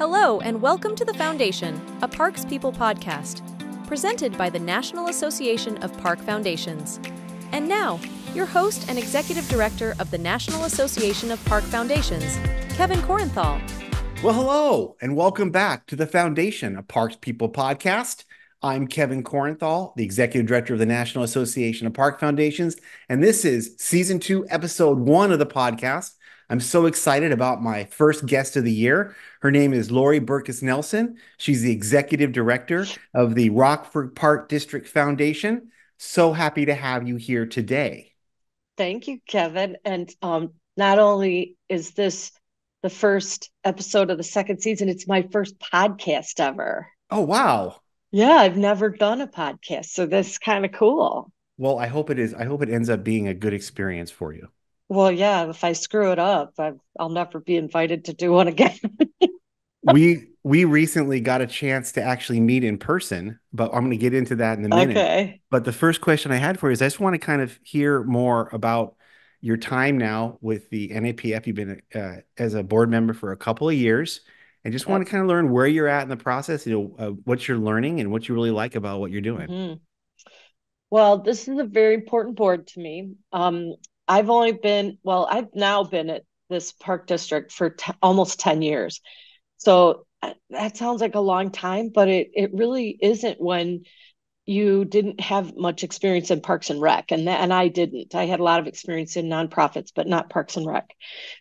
Hello, and welcome to The Foundation, a Parks People podcast, presented by the National Association of Park Foundations. And now, your host and Executive Director of the National Association of Park Foundations, Kevin Korenthal. Well, hello, and welcome back to The Foundation, a Parks People podcast. I'm Kevin Korenthal, the Executive Director of the National Association of Park Foundations, and this is Season 2, Episode 1 of the podcast. I'm so excited about my first guest of the year. Her name is Lori Berkes-Nelson. She's the Executive Director of the Rockford Park District Foundation. So happy to have you here today. Thank you, Kevin. And not only is this the first episode of the second season, it's my first podcast ever. Oh, wow. Yeah, I've never done a podcast, so this is kind of cool. Well, I hope it is. I hope it ends up being a good experience for you. Well, yeah, if I screw it up, I'll never be invited to do one again. We recently got a chance to actually meet in person, but I'm going to get into that in a minute. Okay. But the first question I had for you is I just want to kind of hear more about your time now with the NAPF. You've been as a board member for a couple of years, and just want to kind of learn where you're at in the process, what you're learning and what you really like about what you're doing. Mm-hmm. Well, this is a very important board to me. I've now been at this park district for almost 10 years. So that sounds like a long time, but it really isn't when you didn't have much experience in Parks and Rec. And I didn't. I had a lot of experience in nonprofits, but not Parks and Rec.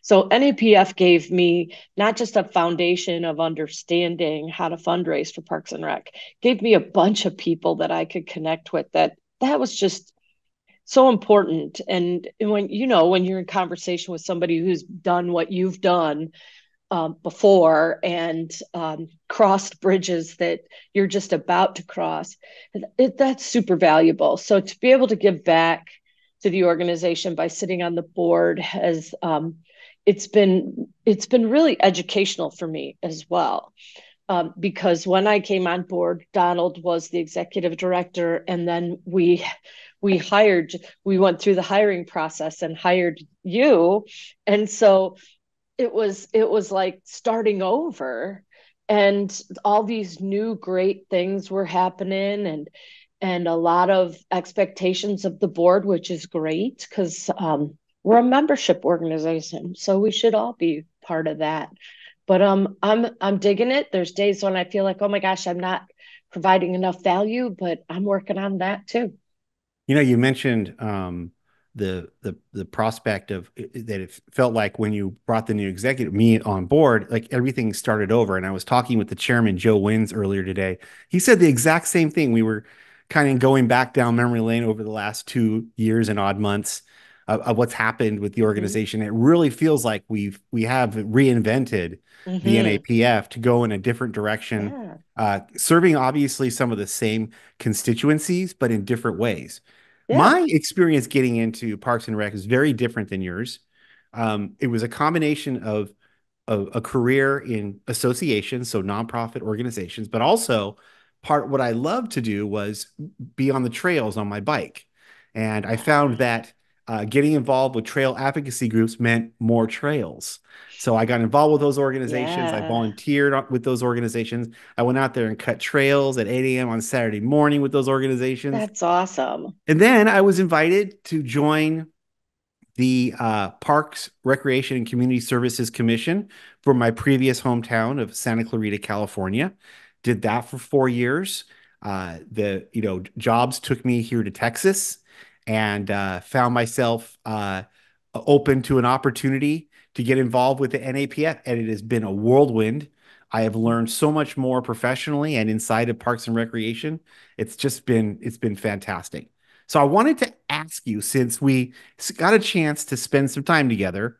So NAPF gave me not just a foundation of understanding how to fundraise for Parks and Rec, gave me a bunch of people that I could connect with that was just so important. And when you're in conversation with somebody who's done what you've done before and crossed bridges that you're just about to cross, that's super valuable. So to be able to give back to the organization by sitting on the board has it's been really educational for me as well. Because when I came on board, Donald was the executive director, and then we went through the hiring process and hired you. And so it was like starting over, and all these new great things were happening, and a lot of expectations of the board, which is great because we're a membership organization, so we should all be part of that. But I'm digging it. There's days when I feel like, oh my gosh, I'm not providing enough value, but I'm working on that too. You mentioned the prospect of that it felt like when you brought the new me on board, like everything started over. And I was talking with the chairman, Joe Wins, earlier today. He said the exact same thing. We were kind of going back down memory lane over the last 2 years and odd months of what's happened with the organization. Mm-hmm. It really feels like we have reinvented the NAPF to go in a different direction, serving obviously some of the same constituencies, but in different ways. Yeah. My experience getting into Parks and Rec is very different than yours. It was a combination of a career in associations, so nonprofit organizations, but also what I loved to do was be on the trails on my bike. And I found that getting involved with trail advocacy groups meant more trails. So I got involved with those organizations. I volunteered with those organizations. I went out there and cut trails at 8 a.m. on Saturday morning with those organizations. That's awesome. And then I was invited to join the Parks, Recreation, and Community Services Commission for my previous hometown of Santa Clarita, California. Did that for 4 years. Jobs took me here to Texas, and found myself open to an opportunity to get involved with the NAPF, and it has been a whirlwind. I have learned so much more professionally and inside of Parks and Recreation. It's been fantastic. So I wanted to ask you, since we got a chance to spend some time together,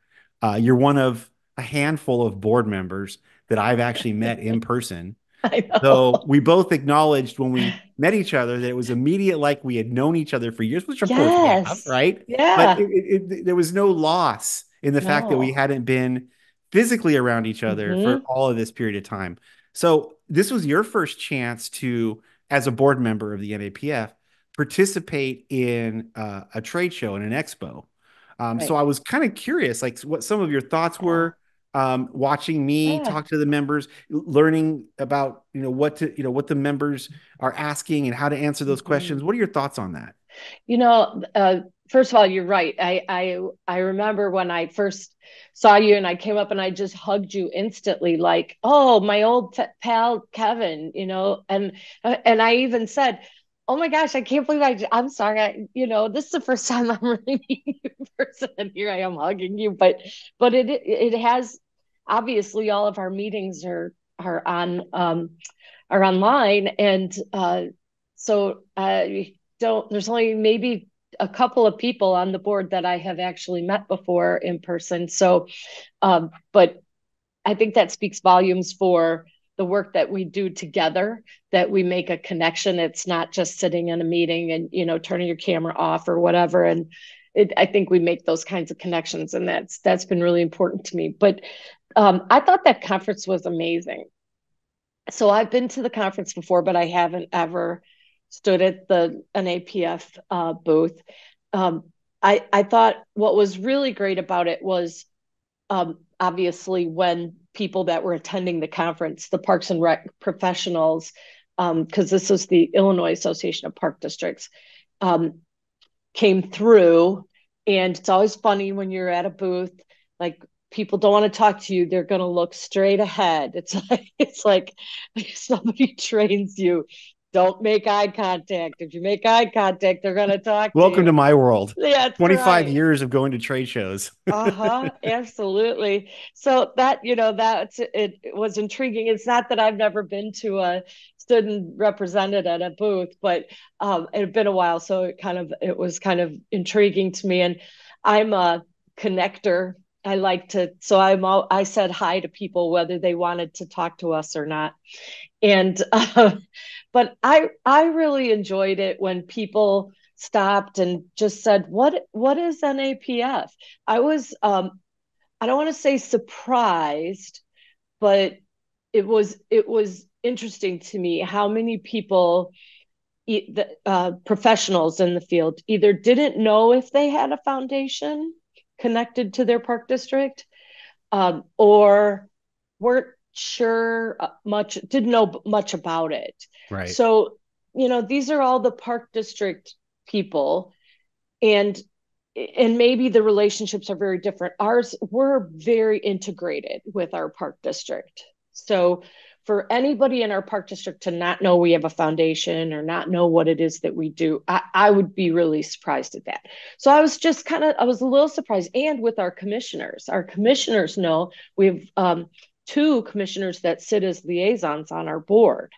you're one of a handful of board members that I've actually met in person. I know. So we both acknowledged when we met each other that it was immediate, like we had known each other for years, which of course we have, right? Yeah. But there was no loss in the fact that we hadn't been physically around each other for all of this period of time. So this was your first chance to, as a board member of the NAPF, participate in a trade show and an expo. So I was kind of curious, like what some of your thoughts were watching me Yeah. talk to the members, learning about, what the members are asking and how to answer those questions. Mhm. What are your thoughts on that? You know, first of all, you're right. I remember when I first saw you and I came up and I just hugged you instantly, like, oh, my old pal Kevin, and I even said, oh my gosh, I can't believe I'm sorry. This is the first time I'm really meeting you in person, and here I am hugging you. But it has, obviously all of our meetings are on are online, and so don't there's only maybe a couple of people on the board that I have actually met before in person. So, but I think that speaks volumes for the work that we do together, that we make a connection. It's not just sitting in a meeting and, turning your camera off or whatever. And I think we make those kinds of connections, and that's been really important to me. But I thought that conference was amazing. So I've been to the conference before, but I haven't ever stood at the NAPF booth. Um, I thought what was really great about it was, obviously, when people that were attending the conference, the Parks and Rec professionals, because this is the Illinois Association of Park Districts, um, came through. And it's always funny when you're at a booth, like, people don't want to talk to you. They're going to look straight ahead. It's like somebody trains you. Don't make eye contact. If you make eye contact, they're going to talk to Welcome to you. my world. That's 25 right. years of going to trade shows. Uh-huh, absolutely. So it was intriguing. It's not that I've never been to a stood and represented at a booth, but it had been a while, so it was kind of intriguing to me. And I'm a connector. I said hi to people whether they wanted to talk to us or not. And but I really enjoyed it when people stopped and just said, what is NAPF? I was I don't want to say surprised, but it was interesting to me how many people, professionals in the field, either didn't know if they had a foundation connected to their park district, or weren't sure didn't know much about it. Right. So, these are all the park district people, and maybe the relationships are very different. We're very integrated with our park district. So for anybody in our park district to not know we have a foundation or not know what it is that we do, I would be really surprised at that. So I was a little surprised. And with our commissioners know we have two commissioners that sit as liaisons on our board.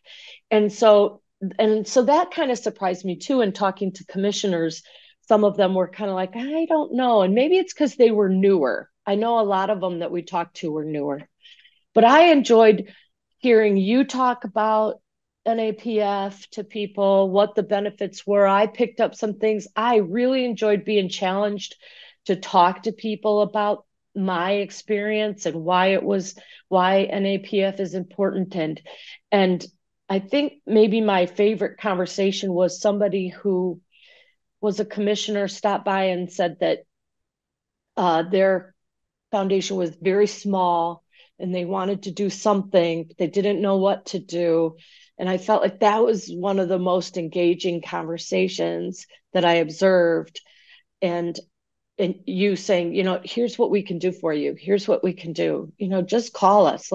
And so that kind of surprised me too. In talking to commissioners, some of them were kind of like, I don't know. And maybe it's because they were newer. I know a lot of them that we talked to were newer. But I enjoyed hearing you talk about NAPF to people, what the benefits were. I picked up some things. I really enjoyed being challenged to talk to people about my experience and why NAPF is important. And I think maybe my favorite conversation was somebody who was a commissioner stopped by and said that their foundation was very small and they wanted to do something, but they didn't know what to do. And I felt like that was one of the most engaging conversations that I observed. And you saying, here's what we can do for you. Here's what we can do. Just call us.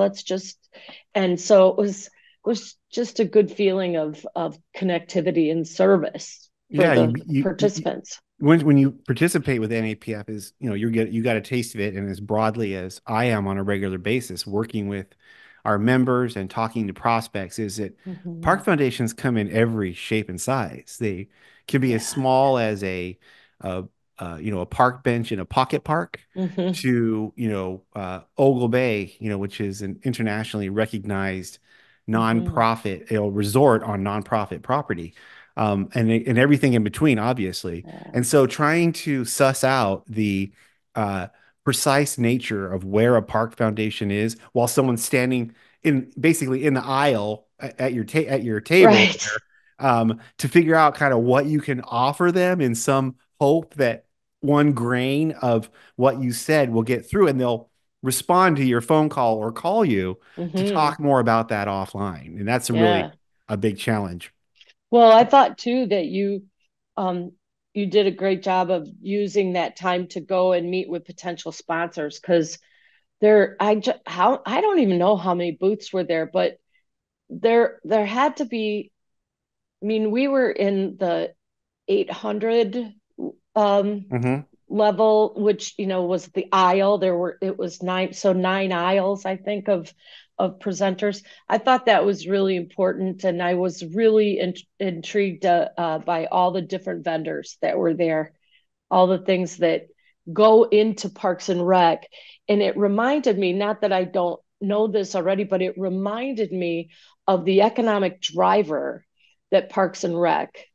And so it was just a good feeling of connectivity and service for Yeah, the participants. when you participate with NAPF, is you got a taste of it, and as broadly as I am on a regular basis working with our members and talking to prospects, is that park Mhm. foundations come in every shape and size. They can be as Yeah. small as a a park bench in a pocket park, Hmm. to Ogle Bay, which is an internationally recognized Hmm. nonprofit resort on nonprofit property, and everything in between, obviously. Yeah. And so trying to suss out the uh, precise nature of where a park foundation is while someone's standing basically in the aisle at your table Right. there, to figure out kind of what you can offer them in some hope that one grain of what you said will get through, and respond to your phone call or call you to Mm-hmm. talk more about that offline. And that's a really Yeah. a big challenge. Well, I thought too that um you did a great job of using that time to go and meet with potential sponsors because I don't even know how many booths were there, but there had to be. I mean, we were in the 800 um Hmm. level, which was the aisle. It was nine aisles, I think, of presenters. I thought that was really important, and I was really intrigued by all the different vendors that were there, all the things that go into Parks and Rec. And it reminded me, not that I don't know this already, but it reminded me of the economic driver that Parks and Rec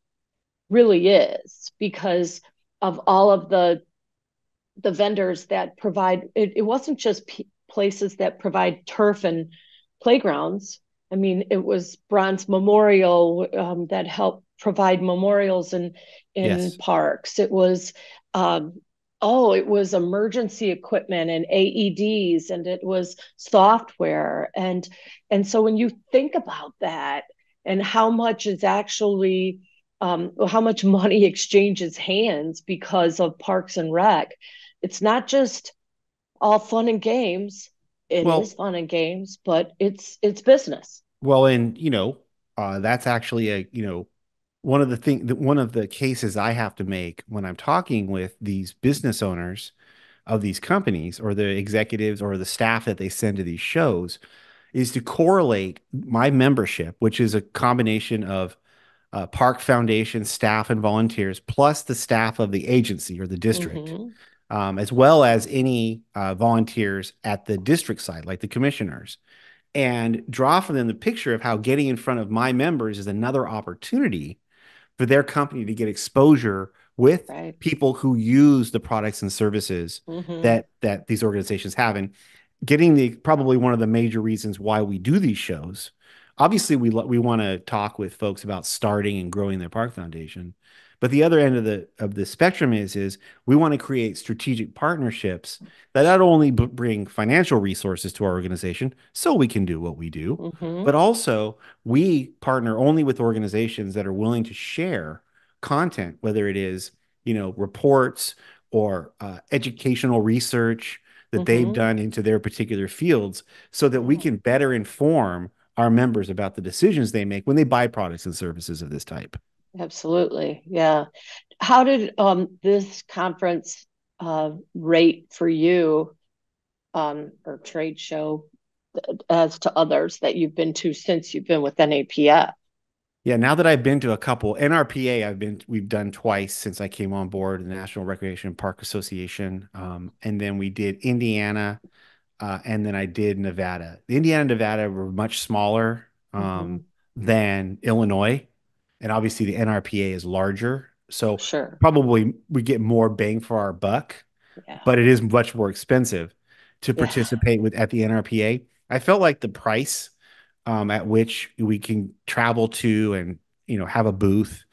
really is, because of all of the vendors that provide it wasn't just places that provide turf and playgrounds. I mean, it was Bronze Memorial that helped provide memorials in Yes. parks. It was it was emergency equipment and AEDs, and it was software, and so when you think about that and how much is actually how much money exchanges hands because of Parks and Rec, it's not just all fun and games. It is Well, fun and games, but it's business. and that's actually one of the cases I have to make when I'm talking with these business owners of these companies or the executives or the staff that they send to these shows is to correlate my membership, which is a combination of Park Foundation staff and volunteers, plus the staff of the agency or the district, Mm-hmm. as well as any volunteers at the district side, like the commissioners, and draw for them the picture of how getting in front of my members is another opportunity for their company to get exposure with Right. people who use the products and services Mm-hmm. that these organizations have. And getting the probably one of the major reasons why we do these shows. Obviously, we want to talk with folks about starting and growing their park foundation, but the other end of the spectrum is we want to create strategic partnerships that not only bring financial resources to our organization so we can do what we do, Mm-hmm. but also we partner only with organizations that are willing to share content, whether it is reports or educational research that they've Mm-hmm. done into their particular fields so that we Yeah. can better inform our members about the decisions they make when they buy products and services of this type. Absolutely. Yeah. How did this conference rate for you, or trade show, as to others that you've been to since you've been with NAPF? Yeah, now that I've been to a couple, NRPA, we've done twice since I came on board, the National Recreation Park Association. And then we did Indiana, and then I did Nevada. The Indiana and Nevada were much smaller Mm-hmm. than Illinois, and obviously the NRPA is larger, so Sure. probably we get more bang for our buck, Yeah. but it is much more expensive to Yeah. participate with at the NRPA. I felt like the price at which we can travel to and have a booth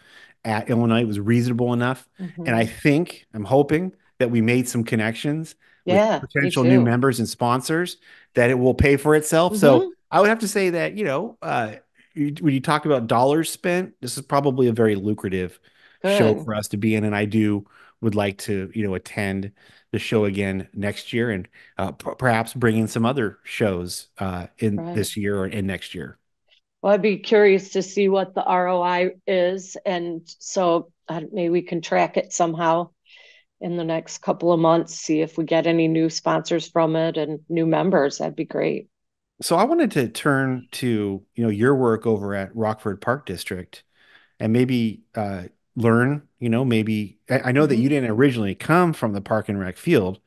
at Illinois was reasonable enough. And Mm-hmm. I'm hoping that we made some connections with Yeah, me potential new too. members and sponsors that it will pay for itself. So Mm-hmm. I would have to say that, when you talk about dollars spent, this is probably a very lucrative show Good. for us to be in. And I would like to, attend the show again next year and perhaps bring in some other shows in Right. this year or in next year. Well, I'd be curious to see what the ROI is, and so maybe we can track it somehow in the next couple of months, see if we get any new sponsors from it and new members. That'd be great. So I wanted to turn to, your work over at Rockford Park District and maybe learn, maybe I know that you Mm-hmm. didn't originally come from the park and rec field,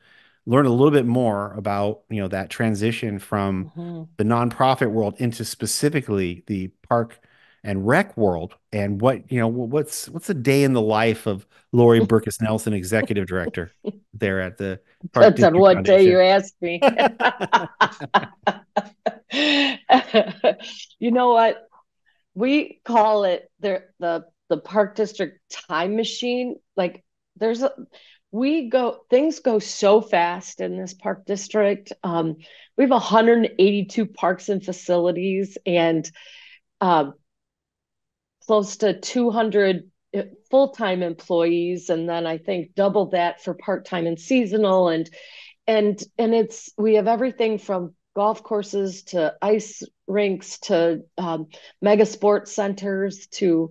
learn a little bit more about, that transition from Mm-hmm. the nonprofit world into specifically the park and rec world and what's a day in the life of Lori Berkes-Nelson, executive director there at the Park Depends on District what day you Foundation. ask me. You know what? We call it the park district time machine. Like there's a things go so fast in this park district. We have 182 parks and facilities, and uh, close to 200 full-time employees, and then I think double that for part-time and seasonal. And we have everything from golf courses to ice rinks to mega sports centers to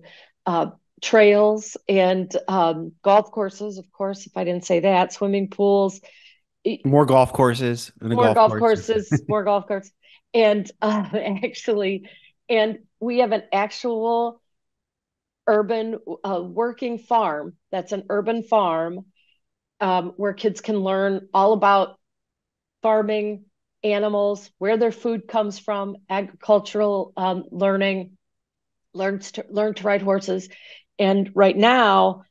trails and golf courses, of course, if I didn't say that, swimming pools, More golf courses and a more golf golf course. courses, more golf courses. And actually, and we have an actual urban working farm that's an urban farm where kids can learn all about farming, animals, where their food comes from, agricultural learning, learn to ride horses. And right now,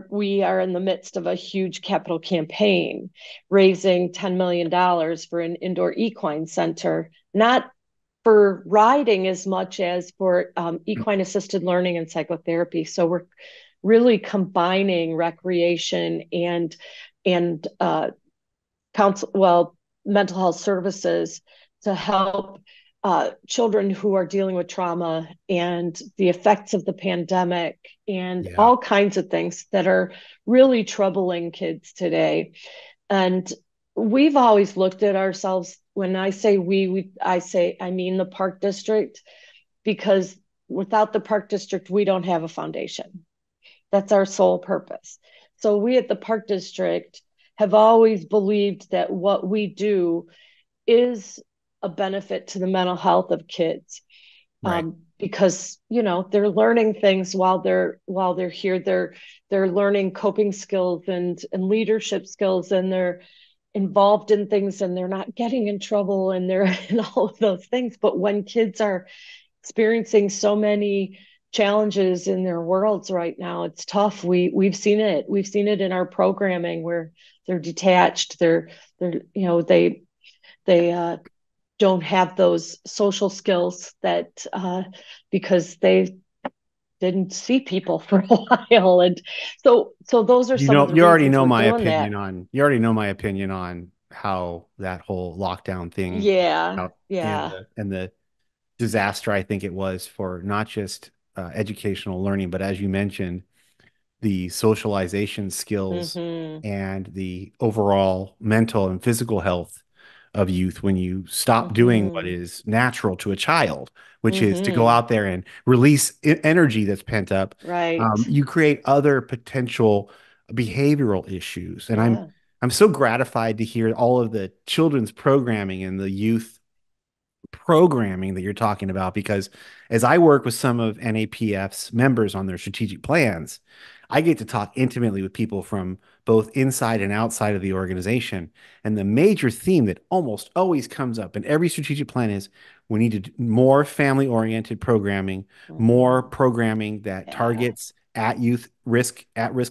we are in the midst of a huge capital campaign, raising $10 million for an indoor equine center, not for riding as much as for equine assisted learning and psychotherapy. So we're really combining recreation and mental health services to help children who are dealing with trauma and the effects of the pandemic and all kinds of things that are really troubling kids today. And we've always looked at ourselves, when I say I mean the park district, because without the park district, we don't have a foundation. That's our sole purpose. So we at the park district have always believed that what we do is a benefit to the mental health of kids. Right. Because they're learning things while they're here. They're learning coping skills and leadership skills, and they're involved in things, and they're not getting in trouble, and they're in all of those things. But when kids are experiencing so many challenges in their worlds right now, it's tough. We've seen it in our programming where they're detached, they don't have those social skills that because they didn't see people for a while. And so those are some of the You already reasons know we're my doing opinion that. on how that whole lockdown thing Yeah, out yeah. and the disaster I think it was for not just educational learning, but as you mentioned, the socialization skills Mm-hmm. and the overall mental and physical health of youth when you stop doing what Mm-hmm. is natural to a child, which is to go Mm-hmm. out there and release energy that's pent up. Right. You create other potential behavioral issues. And Yeah. I'm so gratified to hear all of the children's programming and the youth programming that you're talking about, because as I work with some of NAPF's members on their strategic plans, I get to talk intimately with people from both inside and outside of the organization. And the major theme that almost always comes up in every strategic plan is we need to do more family oriented programming, more Mm-hmm. programming that Yeah. targets at risk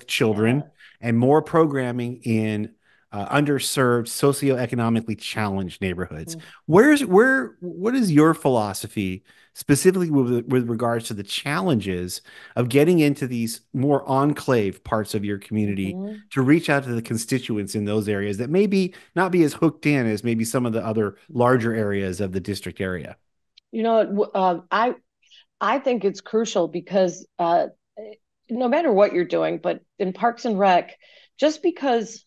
children, Yeah. and more programming in underserved, socioeconomically challenged neighborhoods. What is your philosophy specifically with regards to the challenges of getting into these more enclave parts of your community Mm-hmm. to reach out to the constituents in those areas that maybe not be as hooked in as maybe some of the other larger areas of the district area? I think it's crucial because no matter what you're doing, but in Parks and Rec, just because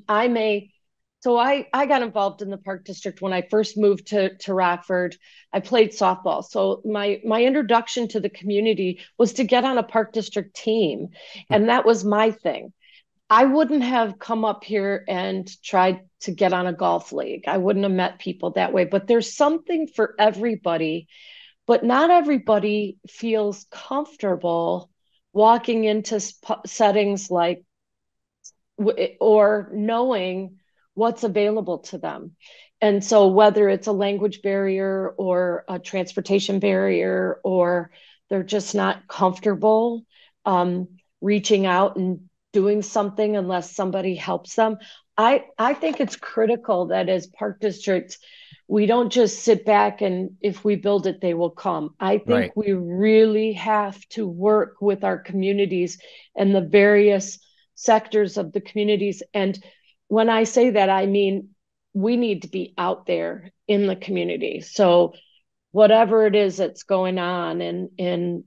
I may, so I got involved in the Park District when I first moved to Rockford. I played softball. So my introduction to the community was to get on a Park District team. And that was my thing. I wouldn't have come up here and tried to get on a golf league. I wouldn't have met people that way. But there's something for everybody, but not everybody feels comfortable walking into settings like or knowing what's available to them. And so whether it's a language barrier or a transportation barrier, or they're just not comfortable um, reaching out and doing something unless somebody helps them. I think it's critical that as park districts, we don't just sit back and if we build it, they will come. I think Right. we really have to work with our communities and the various sectors of the communities. And when I say that, I mean, we need to be out there in the community. So whatever it is that's going on in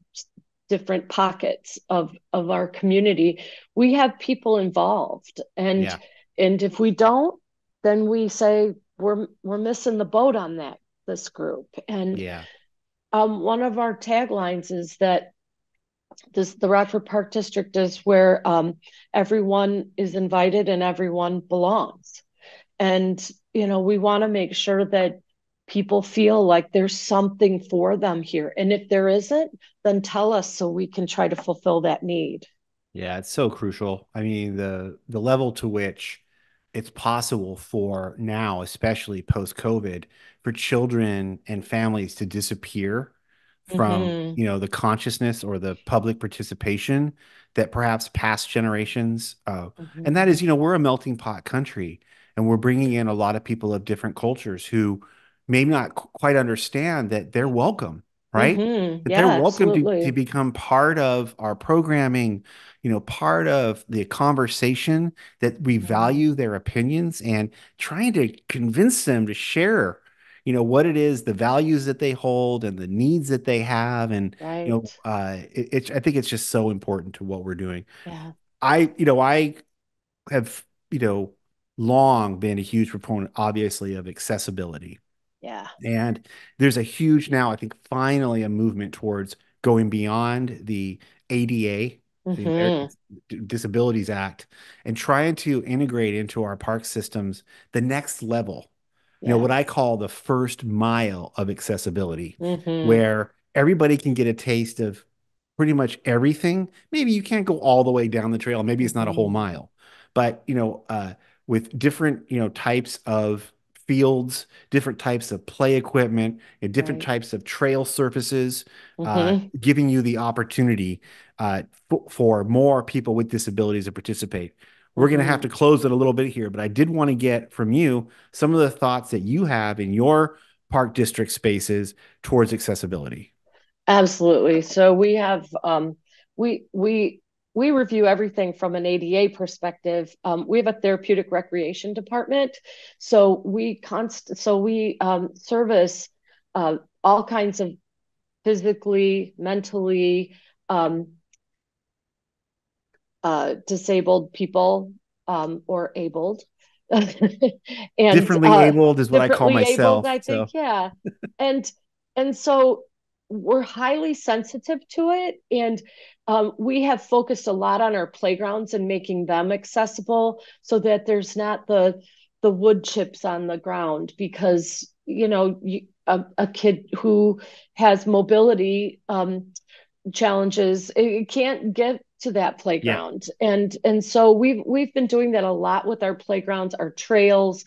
different pockets of our community, we have people involved. And Yeah. and if we don't, then we say we're missing the boat on this group. And Yeah. one of our taglines is that the Rockford Park District is where everyone is invited and everyone belongs. And we want to make sure that people feel like there's something for them here. And if there isn't, then tell us so we can try to fulfill that need. Yeah, it's so crucial. I mean, the level to which it's possible for now, especially post-COVID, for children and families to disappear from, Mm-hmm. the consciousness or the public participation that perhaps past generations, and that Mm-hmm. is, we're a melting pot country, and we're bringing in a lot of people of different cultures who may not quite understand that they're welcome, right? Mm-hmm. That they're Yeah, welcome to absolutely. become part of our programming, part of the conversation, that we Mm-hmm. value their opinions and trying to convince them to share, what it is, the values that they hold and the needs that they have. And, Right. I think it's just so important to what we're doing. Yeah. I have, long been a huge proponent, obviously, of accessibility. Yeah. And there's a huge now, I think, finally a movement towards going beyond the ADA, the American Mm-hmm. Disabilities Act, and trying to integrate into our park systems the next level, Yeah. what I call the first mile of accessibility, Mm-hmm. where everybody can get a taste of pretty much everything. Maybe you can't go all the way down the trail. Maybe it's not a whole Mm-hmm. mile, but with different, types of fields, different types of play equipment, and different Right. types of trail surfaces, Mm-hmm. giving you the opportunity for more people with disabilities to participate. We're going to have Mm-hmm. to close it a little bit here, but I did want to get from you some of the thoughts that you have in your park district spaces towards accessibility. Absolutely. So we have we review everything from an ADA perspective. We have a therapeutic recreation department, so we service all kinds of physically, mentally disabled people or abled, and Differently abled is what I call differently abled. myself. I think, So, yeah, and so we're highly sensitive to it, and we have focused a lot on our playgrounds and making them accessible so that there's not the wood chips on the ground because a kid who has mobility challenges it can't get to that yeah. playground. And so we've been doing that a lot with our playgrounds, our trails,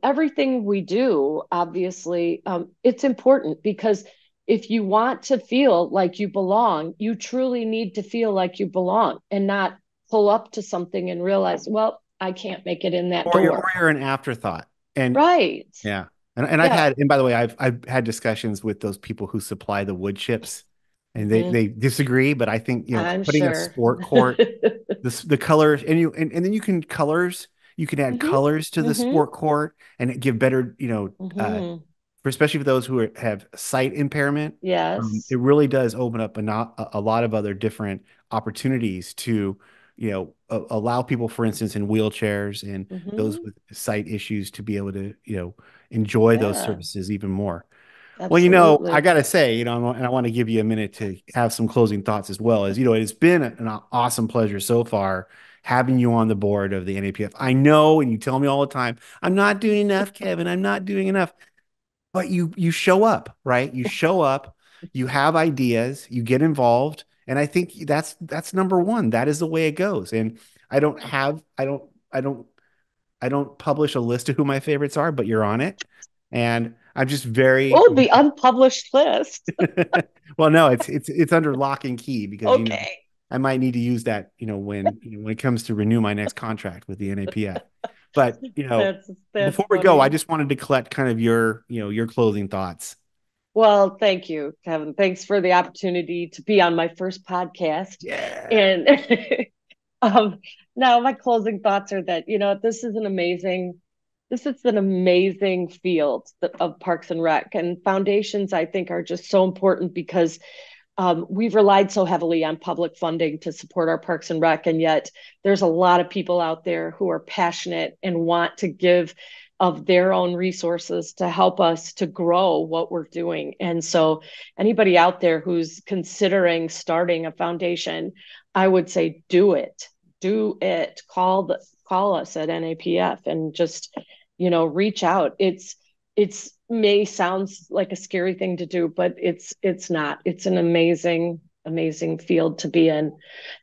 everything we do. Obviously, it's important because if you want to feel like you belong, you truly need to feel like you belong and not pull up to something and realize, well, I can't make it in that Or door. you're an afterthought. And Right. yeah. And I've Yeah. had, and by the way, I've had discussions with those people who supply the wood chips, and Hmm. they disagree, but I think, I'm putting a sure. sport court, the colors, and then you can add Hmm. colors to the Hmm. sport court and give better, Hmm. especially for those who have sight impairment. Yes. It really does open up a lot of other different opportunities to, allow people, for instance, in wheelchairs and those Hmm. with sight issues to be able to, enjoy those Yeah, services even more. Well, I absolutely. got to say, and I want to give you a minute to have some closing thoughts as well. As it's been an awesome pleasure so far having you on the board of the NAPF. I know, and you tell me all the time, I'm not doing enough, Kevin. I'm not doing enough. But you show up, right? You show up, you have ideas, you get involved, and I think that's number one. That is the way it goes. And I don't have, I don't publish a list of who my favorites are, but you're on it, and I'm just very Oh, the unpublished list. well. No, it's under lock and key because Okay. I might need to use that, when it comes to renew my next contract with the NAPF. But, That's before we go, I funny. just wanted to collect kind of your closing thoughts. Well, thank you, Kevin. Thanks for the opportunity to be on my first podcast. Yeah. And um, Now, my closing thoughts are that, this is an amazing field of Parks and Rec, and foundations, I think, are just so important because we've relied so heavily on public funding to support our Parks and Rec, and yet there's a lot of people out there who are passionate and want to give of their own resources to help us to grow what we're doing. And so anybody out there who's considering starting a foundation, I would say do it. Do it. Call us at NAPF and just, reach out. It's may sound like a scary thing to do, but it's not. It's an amazing field to be in.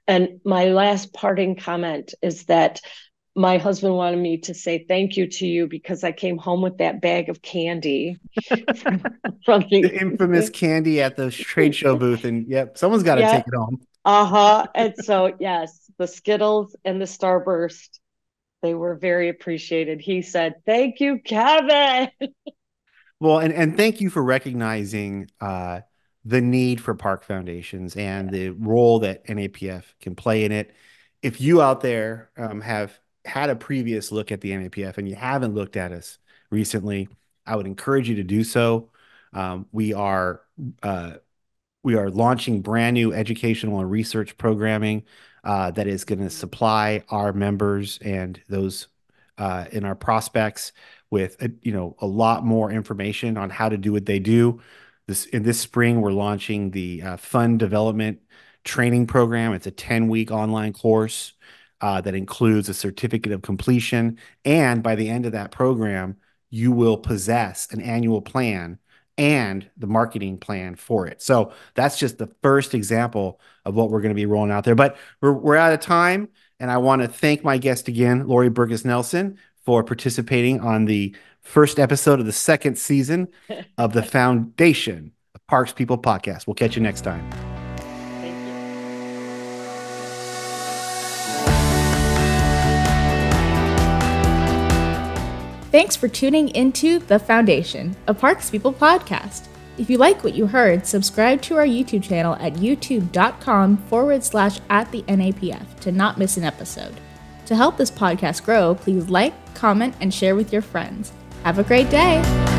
And my last parting comment is that my husband wanted me to say thank you to you because I came home with that bag of candy from The infamous candy at the trade show booth, and yep, someone's got to yeah. take it home. And so yes, the Skittles and the Starburst, they were very appreciated. He said, "Thank you, Kevin." Well, and thank you for recognizing the need for park foundations and the role that NAPF can play in it. If you out there have had a previous look at the NAPF and you haven't looked at us recently, I would encourage you to do so. We are launching brand new educational and research programming that is going to supply our members and those in our prospects with a lot more information on how to do what they do. This spring, we're launching the Fund Development Training Program. It's a 10-week online course that includes a certificate of completion, and by the end of that program, you will possess an annual plan and the marketing plan for it. So that's just the first example of what we're going to be rolling out there. But we're out of time, and I want to thank my guest again, Lori Berkes-Nelson, for participating on the first episode of the second season of the Foundation of Parks People podcast. We'll catch you next time. Thanks for tuning into The Foundation, a Parks People podcast. If you like what you heard, subscribe to our YouTube channel at youtube.com/@the-NAPF to not miss an episode. To help this podcast grow, please like, comment, and share with your friends. Have a great day.